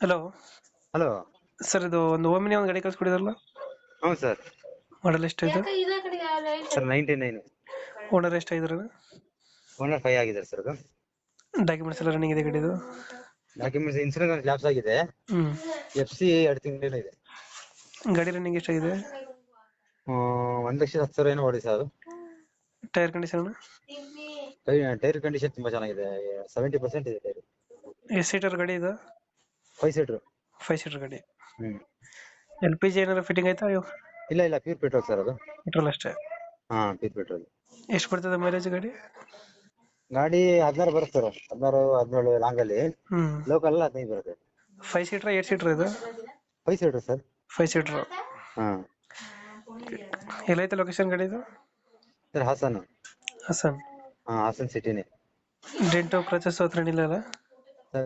Hello. Hello. Sir ಇದು ಒಂದು Omni ಒಂದು ಗಾಡಿ ಕಳ್ಸ್ಕೊಡಿದ್ರಲ್ಲ, ಹ್ಞೂ ಸರ್. ಮಾಡಲ್ ಎಷ್ಟಾಯ್ತು? ಸರ್ 99. ಓನರ್ ಎಷ್ಟಾಗಿದ್ರು? ಓನರ್ 5 ಆಗಿದ್ದಾರೆ ಸರ್. ಅದು ಡಾಕ್ಯುಮೆಂಟ್ಸ್ ಎಲ್ಲ ರನ್ನಿಂಗ್ ಇದೆ ಗಾಡಿದು? ಡಾಕ್ಯುಮೆಂಟ್ಸ್ ಇನ್ಸೂರೆನ್ಸ್ ಲ್ಯಾಪ್ಸ್ ಆಗಿದೆ. ಹ್ಮ್. FC 2 ತಿಂಗಳು ಇದೆ. ಗಾಡಿ ರನ್ನಿಂಗ್ ಎಷ್ಟಾಗಿದೆ? 1,10,000 ಏನೋ ಓಡಿ ಸರ್. ಅದು ಟೈರ್ ಕಂಡೀಷನ್? ಟೈರ್ ಕಂಡೀಷನ್ ತುಂಬಾ ಚೆನ್ನಾಗಿದೆ. 70% ಇದೆ ಟೈರ್. ಎಷ್ಟು ಸೀಟರ್ ಗಾಡಿ ಇದು? 5 ಸೀಟರ್. 5 ಸೀಟರ್ ಗಾಡಿ. ಹ್ಮ್. LPG ಏನಾರ ಫಿಟ್ಟಿಂಗ್ ಆಯ್ತಾ? ಇಲ್ಲ ಪ್ಯೂರ್ ಪೆಟ್ರೋಲ್ ಸರ್. ಅದು ಪೆಟ್ರೋಲ್ ಅಷ್ಟೇ? ಹಾ, ಪ್ಯೂರ್ ಪೆಟ್ರೋಲ್. ಎಷ್ಟು ಬರ್ತದೆ ಮೈಲೇಜ್ ಗಾಡಿ? ಗಾಡಿ 16 ಬರುತ್ತೆ ಸರ್. 16 17 ಲಾಂಗ್ ಅಲ್ಲಿ. ಹ್ಮ್. ಲೋಕಲ್ 15 ಬರುತ್ತೆ. 5 ಸೀಟರ್ 8 ಸೀಟರ್ ಇದು? 5 ಸೀಟರ್ ಸರ್. 5 ಸೀಟರ್. ಹಾ ಎಲ್ಲೈತೆ ಲೊಕೇಶನ್ ಗಾಡಿ ಇದು? ಸರ್ ಹಾಸನ್. ಹಾಸನ್. ಹಾ, ಹಾಸನ್ ಸಿಟಿನೇ. ಡೆಂಟು ಕ್ರಚಸ್ ಹತ್ರ ಏನಿಲ್ಲ ಅಲ್ಲ?